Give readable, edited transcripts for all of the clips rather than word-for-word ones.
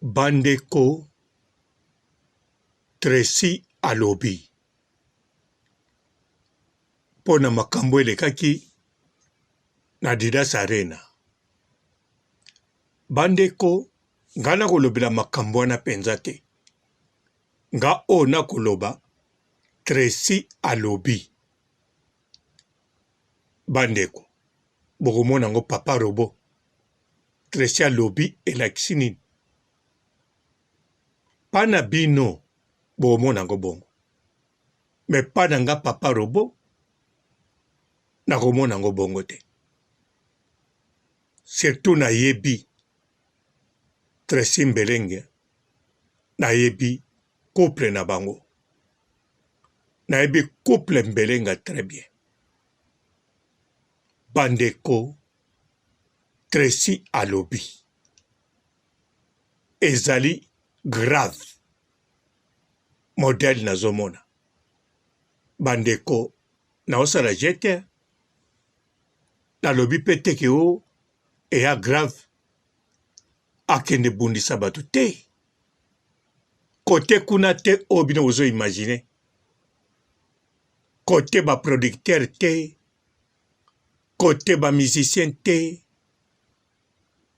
Bandeko Tracy alobi pona makambo elekaki na Didas Arena. Bandeko nga na kolobela makambo wana penza te. Nga o na koloba Tracy alobi. Bandeko bokomona ngo papa robo. Tracy alobi elakisi nini. Pana bino bokomona ngo bongo. Me pana nga papa robo na komona ngo bongo te. Surtout na yebi Tracy Mbelenge na yebi couple na bango. Na yebi couple Mbelenga très bien. Bandeko Tracy alobi. Ezali grave. Modèle na zomona. Bandeko na osala jete. Na lobi peteke o eya grave. Akende bundisa batu te. Kote kuna te obino ozo imagine. Kote ba producteur te. Kote ba musicien te.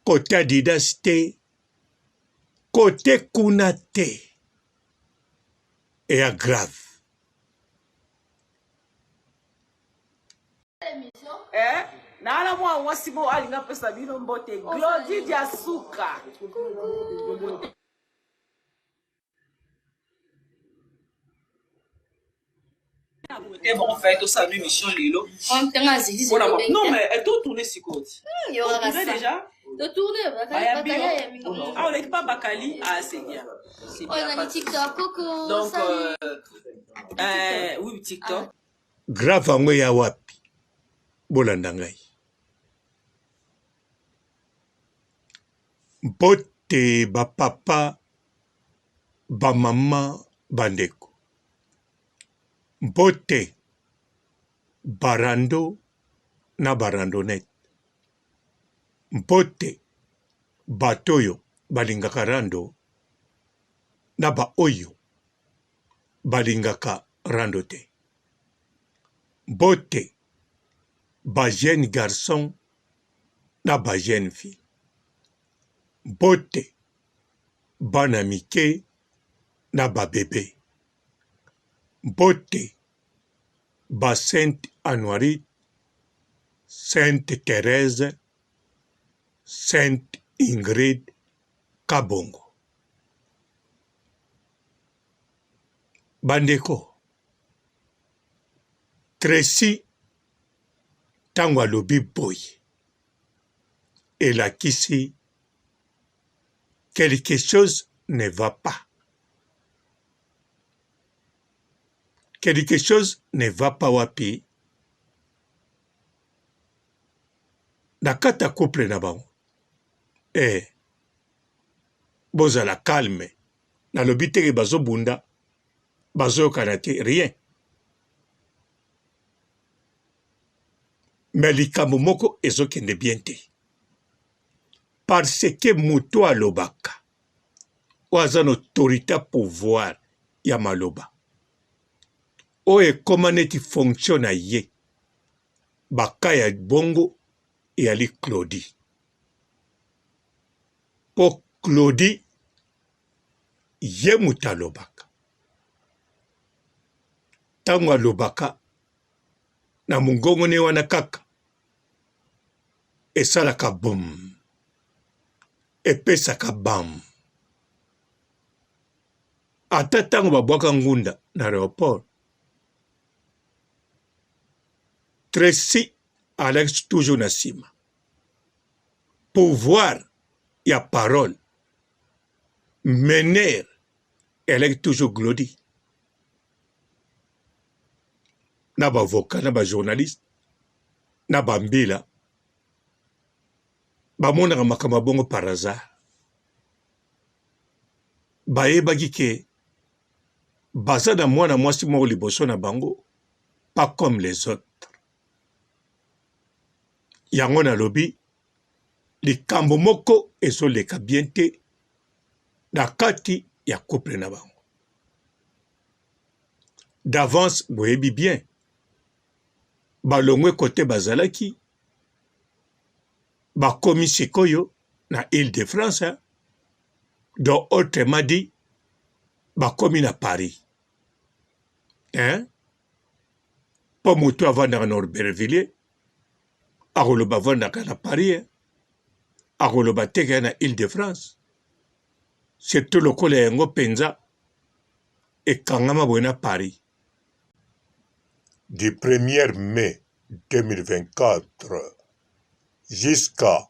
Kote Adidas te. Kote kuna te. Eya grave. Nala mwa wasimo alinga pesa bino mbote Glody Diasuka. Et bon, on fait tout ça, l'émission Lilo. Non, mais elle doit tourner si court. Il y aura ça. Déjà? De tourner, on n'est pas Bakali. Ah, c'est bien. On a TikTok, Coco. Donc, oui, TikTok. Grave en ya wapi. Bolandangai. Bote ba papa, ba mama, bandeko. Bote barando na barandonet. Bote batoyo balingaka rando na ba oyo balingaka rando te. Bote ba jeune garçon na ba jeune fille. Bote bana mike na ba bébé. Bote ba Sainte Anoirite, Sainte Thérèse, Sainte Ingrid Kabongo. Bandeko Tracy tango alobi boye elakisi quelque chose ne va pas. Quelque chose ne va pas wapi. Na kata couple na bango. Bozala calme. Na lobi teke bazo bunda. Bazo kanate. Rien. Mais likambo moko ezo kende bien te. Parce que muto alobaka. Oaza autorité pouvoir ya maloba. Oye komaneti fonction ye. Bakaya bongo e ali Claudie. Po Claudie ye muta lobaka. Tango alobaka na mungongo ne wana kaka. Esalaka boum. Epesaka bam. Ata tango babwaka ngunda na aéroport. Tracy Alex toujours na sima. Pouvoir ya parole. Mener Alex toujours Glody. Na ba avocat, na ba journaliste, na ba mbila. Ba monaka makambo bongo par hasard. Ba yebaki ke baza na mwana mwasi moko liboso na bango, pas comme les autres. Yango na lobi likambo moko ezoleka bien te na kati ya couple na bango. D'avance, boyebi bien, balongwe kote bazalaki, bakomi sikoyo na Île-de-France, donc autrement dit, bakomi na Paris. Hein? Po mutu avandaka na Aubervilliers, akoloba avandaka na Paris, akoloba teke na Île-de-France. Surtout lokola yango penza ekangama boye na Paris. Du 1er mai 2024 jusqu'à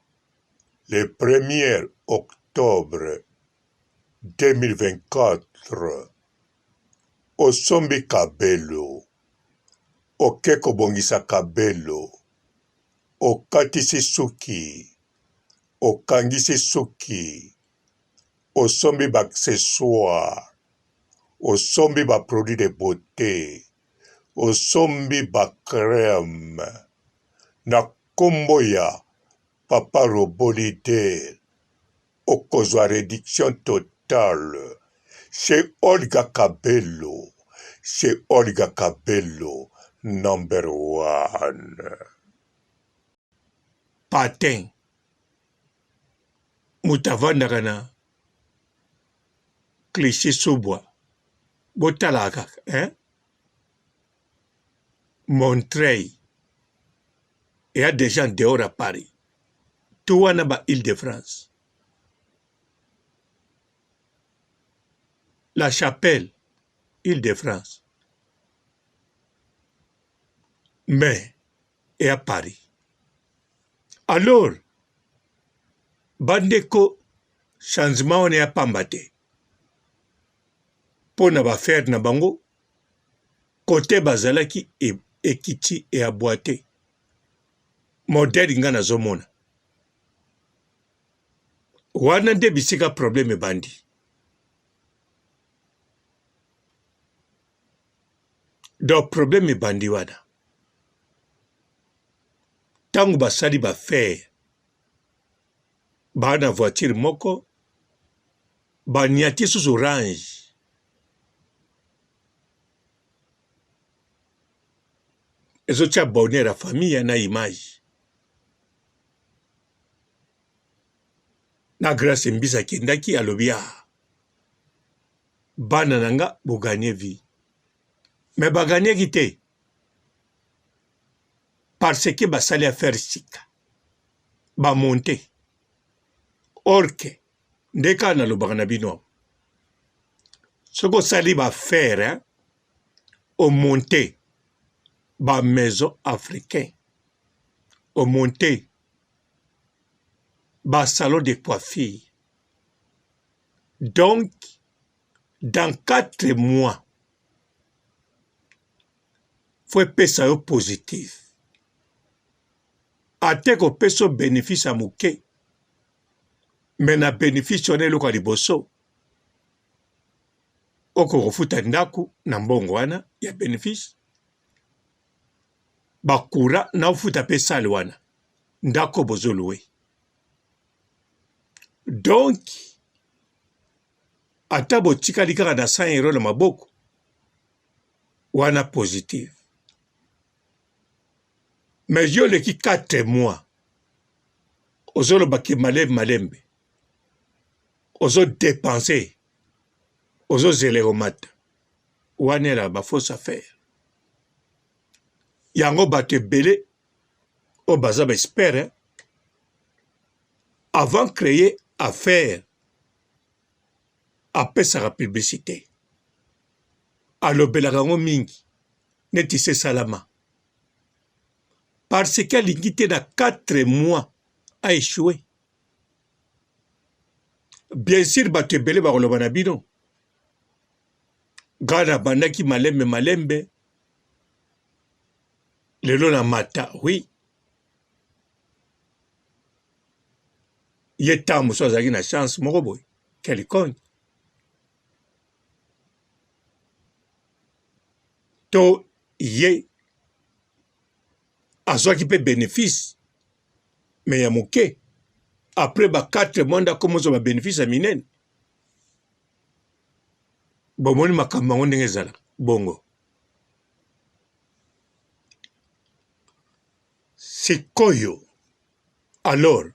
le 1er octobre 2024, osombi kabelo, oke kobongisa kabelo, okatisi suki, okangisi suki, osombi ba-accessoire, osombi ba-produit de beauté, osombi ba-crème, na kombo ya Papa Robolide, okozwa réduction totale chez Olga Kabelo, chez Olga Kabelo, number 1. Patin, mutavandaka na cliché sobwa, botalaka, hein? Montreuil, il y a des gens dehors à Paris. Tout wana ba Île-de-France. La Chapelle, Île-de-France. Mais, et à Paris. Alors, bandeko, changement on est à Pambate. Pour na ba faire na bango, côté bazalaki et ekiti et aboité. Modèle nga na zomona. Wana nde bisika problème bandi. Donc problème bandi wana. Tangu basali ba faire. Bana voiture moko. Banyati sous orange. Ezotia bonheur à famille na image. Na grâce mbisa kendaki alobia. Bana nanga bo gagner vie. Mais ba gagner kité. Parce que ba sali à faire sika. Ba monter. Orke. Ndeka na lobaka na bino. Soko sali ba faire hein, au monter. Ba maison africain. Au monter. Ba salon de coiffure. Donc, dans 4 mois, faut pesa yo positif. Ate ko peso bénéfice à mouke. Mais na bénéfice on est lo kwa liboso. Oko kofuta ndaku na mbongo wana ya bénéfice. Bakura na ufuta pesa wana. Ndako bozoluwe. Donc, ata botikali kaka na 100 € na maboko, wana positif. Mais yo leki 4 mois, ozolo baki malembe, ozo dépenser, ozo zeleromata, wana la ba fausse affaire. Yango bate belé, o baza ba espère, avant créer affaire, apesaka publicité. Alobelaka ngo mingi, neti se salama. Parce qu'elle a na 4 mois a échoué. Bien sûr, bato ebele bakoloba na bino. Gana bandaki malembe. Lelo na mata, oui. Ye tamu so azaki na chance moko boy. Quelconque. To ye azwaki pe bénéfice. Mais ya moke. Après ba 4 mois ndako mozo ba bénéfice ya minene. bomoni makambo yango ndenge ezala bongo. Sikoyo alors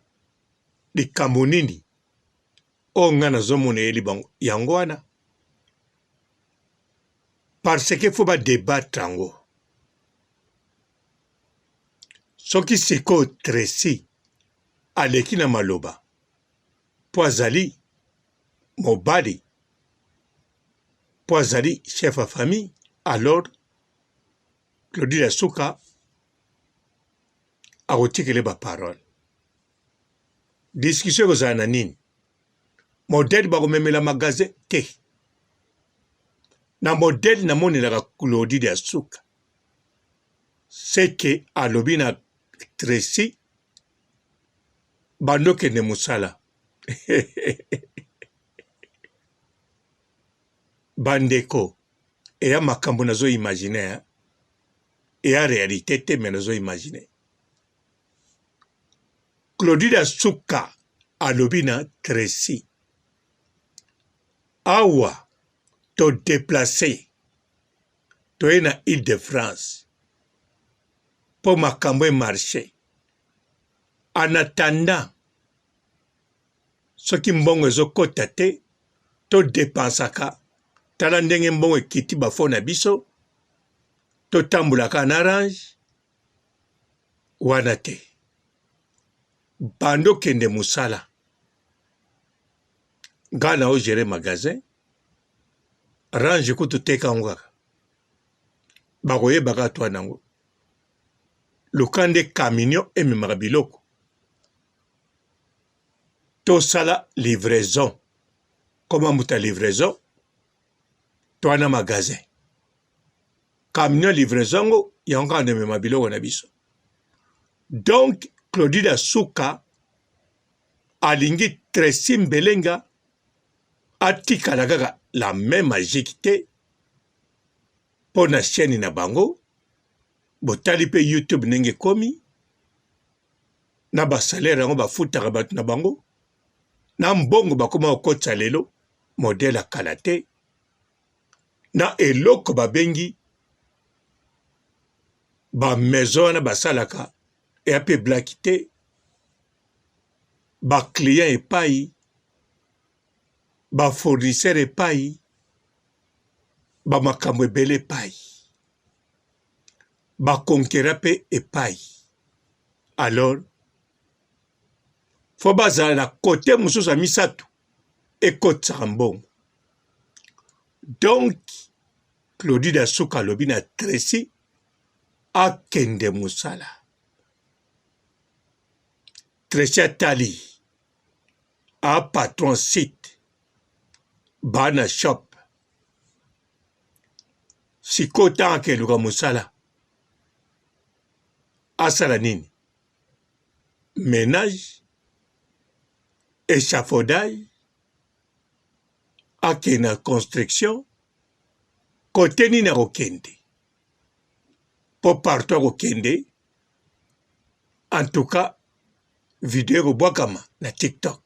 likambo nini oyo nga nazomona yeli bango yango wana parce que fo badebatre yango. Soki sikoyo Tracy aleki na maloba po azali mobali po azali chef ya famille, alors Claudie Asuka akotikele baparole. Discussion ekozala na nini? Modele bakomemela magasin te. Na modele namonelaka Claudie Asuka seke alobi na Tracy bandokende mosala. Bandeko eya makambo nazo imaginer eya réalité te me nazo imaginer. Claudie Asuka alobi na Tracy awa to déplacer toye na Île-de-France po makambo e marché. En attendant soki mbongo ezokota te to dépensaka tala ndenge mbongo ekiti bafo na biso to tambulaka na arrange wana te. Bando kende musala nga na o gérer magasin range kutu teka ngo kaka bakoyebaka twa nango lukande camion ememaka biloko tosala livraison koma muta livraison twana magasin camion livraison ngo yango kaka emema biloko na biso. Donc Claudie Asuka alingi Tracy Mbelenga atikala kaka la même magique te po na chaîne na bango botali pe YouTube ndenge komi na basalaire yango bafutaka bato na bango na mbongo bakoma kokotisa lelo modele akala te na eloko babengi bamaison wana basalaka eya mpe blaki te baclient epai bafournisseur epai bamakambo ebele epai bakonkera mpe epai. Alors fo bazala na kote mosusu ya misato ekotisaka mbongo. Donc Claudie Asuka alobi na Tracy akende mosala. Tracy atali a patron site bana shop siko tanga keluka mosala asala nini? Ménage, échafaudage, akena construction, kote nini akokende po partout akokende. En tout cas video ekobwakama na TikTok,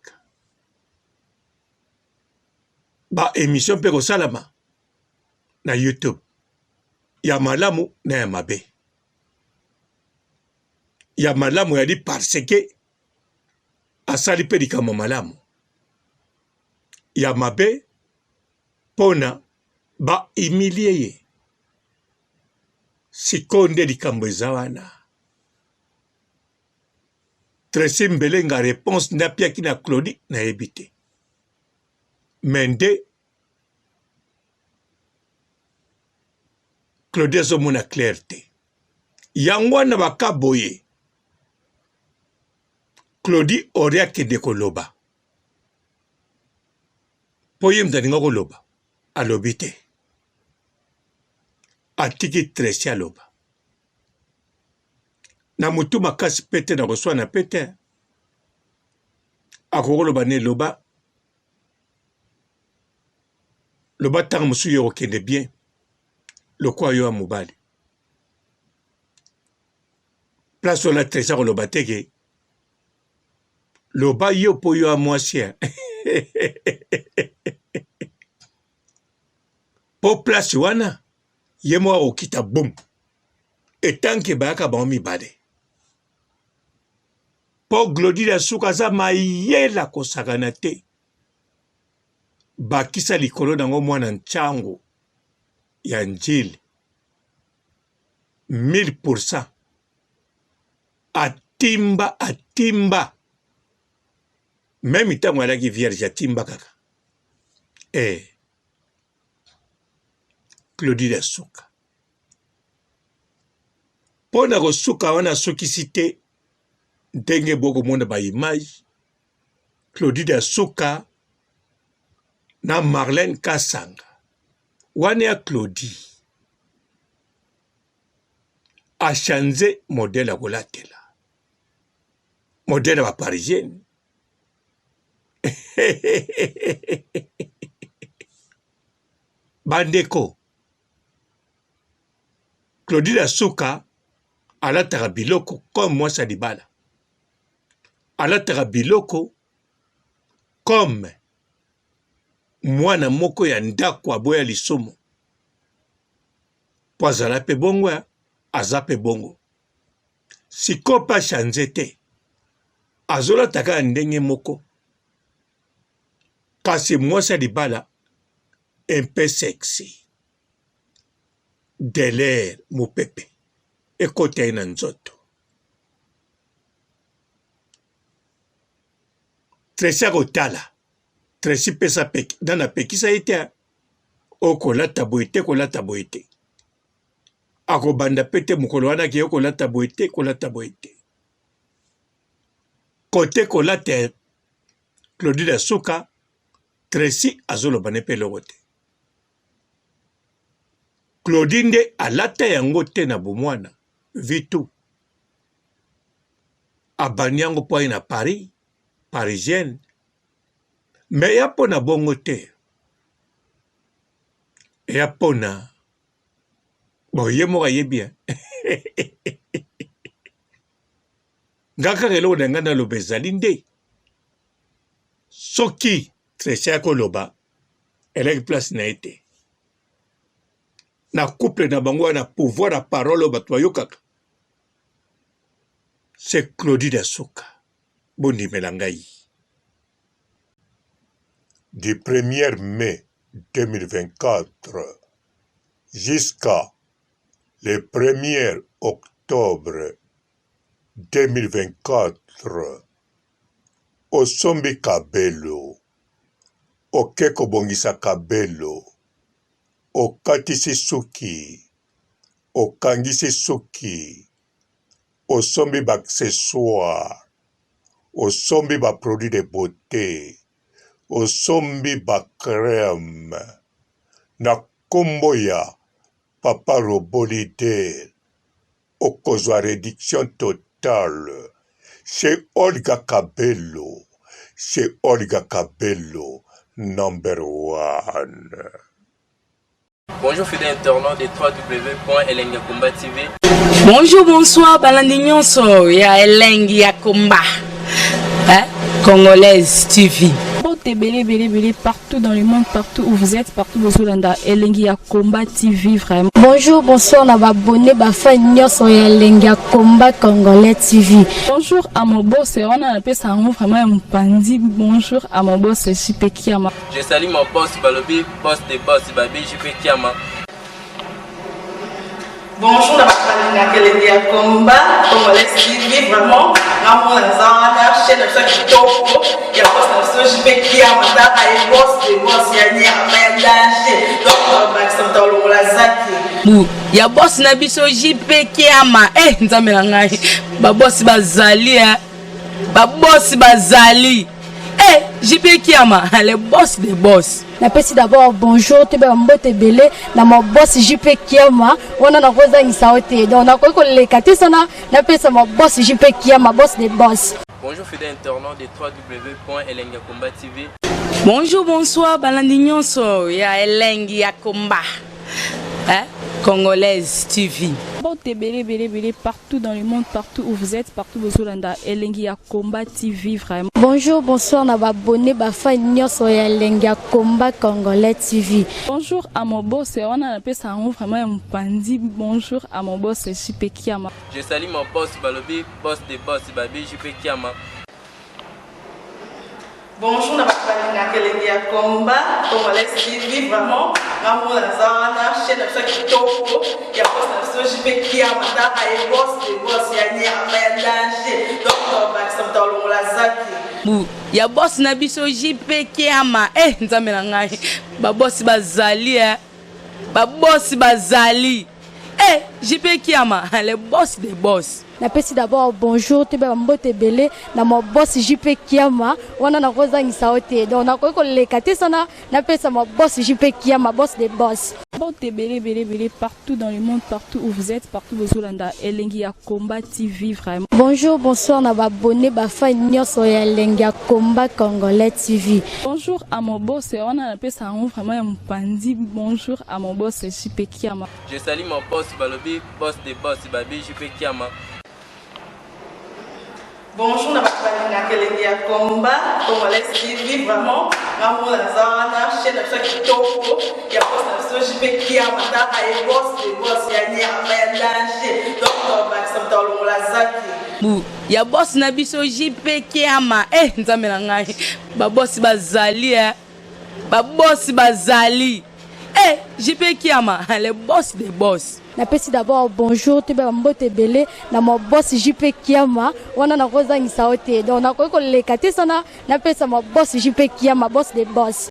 ba émission mpe kosalama na YouTube, ya malamu na ya mabe. Ya malamu yali parce que asali mpe likambo malamu, ya mabe pona ba humilie ye. Siko nde likambo eza wana. Tracy Mbelenga réponse napiaki na Claudie nayebi te. Mende Claudie azomona clair te. Yango wana baka boye Claudie ori akende koloba po ye mzaninga koloba alobi te, atiki Tracy aloba na mutu makasi pete na koswa na pete akokoloba ne loba loba tanga mosusu yo okende bien lokwa yo ya mobali place ola Tracy akoloba teke loba yo po yo ya mwasi. po place wana ye mo okita boum etanke bayaka bango mibale po Glodila Suka za mayela kosakana te bakisa likolo nango mwana nchango ya njili 1000% atimba même ntango alaki vierge atimba kaka Glodila Suka mpo na kosuka wana asukisi te ndenge bokomona baimage Glodila Suka na Marlène Kasanga wana ya Claudie achange modèle ya kolatela modèle ya baparisienne bandeko Glodila Suka alataka biloko comme mwasi libala alataka biloko comme mwana moko ya ndako aboya lisumu po azala mpe bongo aza mpe bongo siko mpe achange te azolataka ya ndenge moko kasi mwasi libala un peu sexy Delaire mopepe ekota ye na nzoto Tracy akotala Tracy pesa nana pekisa ye te okolata boye te kolata boye te akobanda pe te mokolo wana ke okolata boye te kolata boye te kote kolata Glodila Suka Tracy azoloba ne mpe eloko te Claudine nde alata yango te na bomwana vitu abani yango mpo aye na Paris parisienne me eya mpo na bongo te eya mpo na boye moko ayebi nga kaka eloko na ngai naloba ezali nde soki Tracy akoloba eleki place na ye te na couple na bango wana pouvoir ya parole bato bayokaka c'est Glodila Suka bondimela ngai du 1er mai 2024 jusqu'à le 1er octobre 2024 osombi Kabelo okeko bongisa Kabelo okatisi suki okangisi suki osombi baaccessoire osombi baproduit de beauté osombi bacrème na kombo ya Papa Robolide okozwa réduction totale chez Olga Kabelo #1. Bonjour fidèles internautes de www.elengiakomba TV. Bonjour, bonsoir, balandi nyonso ya Elengi ya Komba, Congolaise TV. Belé partout dans le monde, partout où vous êtes, partout où vous êtes, Elengi ya Komba TV vraiment. Bonjour, bonsoir, na abonné ba fan nyonso ya Elengi ya Komba Congolais TV. Bonjour à mon boss, on a appelé ça vraiment un pandi. Bonjour à mon boss, JP Kiama. Je salue mon boss Balobi, boss des boss Babi, JP Kiama. Bonjour, la famille de Elengi ya Komba Congolais TV vraiment. Ramon Zana, chaîne de chaque topo, il y a boss de JP Kiama, et boss des boss yani amayandanje. Donc on va s'entendre le lazaki. Ya boss na biso JP Kiama, nzambe na ngai. Ba boss bazali ba boss bazali. JP Kiama, le boss des boss. Napesi d'abord bonjour, te ba mbote belé na mon boss JP Kiama, on a rosa ngisaote. Donc na ko lekati sana napesa mon boss JP Kiama, boss des boss. Bonjour fidèles internautes de www.elengiakomba TV. Bonjour, bonsoir, balandi nyonso ya Elengi ya Komba, Congolaise TV. Partout dans le monde, partout où vous êtes, partout où vous êtes, Elengi ya Combat TV vraiment. Bonjour, bonsoir, na abonné bafa nyonso ya Elengi ya Combat Congolais TV. Bonjour à mon boss, on a appelé ça vraiment un pandi. Bonjour à mon boss, JP Kiama. Je salue mon boss Balobi, boss des boss, Babi JP Kiama. Bonjour, na bakalina Elengi ya Combat Congolais TV vraiment. Maman la zana chaîne de chaque kitoko ya boss na JP Kiama ta ay boss des boss ya ni ya danger. Donc ba ça tolo la zaki. Bu ya boss na biso JP Kiama nzambe na ngai ba boss bazali ba boss bazali JP Kiama le boss des boss. Napesi d'abord bonjour te ba mbote belé na mo boss JP Kiama wana na kozangisa ote donc na ko lekate sana napesa mo boss JP Kiama boss des boss. Partout dans le monde, partout où vous êtes, partout où vous êtes, Elengi ya Combat TV vraiment. Bonjour, bonsoir, na abonné bafa nyonso ya Elengi ya Combat Congolais TV. Bonjour à mon boss, on a appelé ça vraiment un pandi. Bonjour à mon boss, JP Kiama. Je salue mon boss Balobi, boss des boss, Babi JP Kiama. Bonjour, na bakalina Elengi ya Combat Congolais TV vraiment. Maman la zana chaîne de chaque kitoko ya boss na JP Kiama ta ay boss des boss ya ni ya danger. Donc ba ça tolo la zaki. Bu ya boss na biso JP Kiama nzambe na ngai ba boss bazali ba boss bazali JP Kiama le boss des boss. Napesi d'abord bonjour te ba mbote belé na mo boss JP Kiama wana na kozangisa ote donc na ko lekate sana napesa mo boss JP Kiama boss des boss.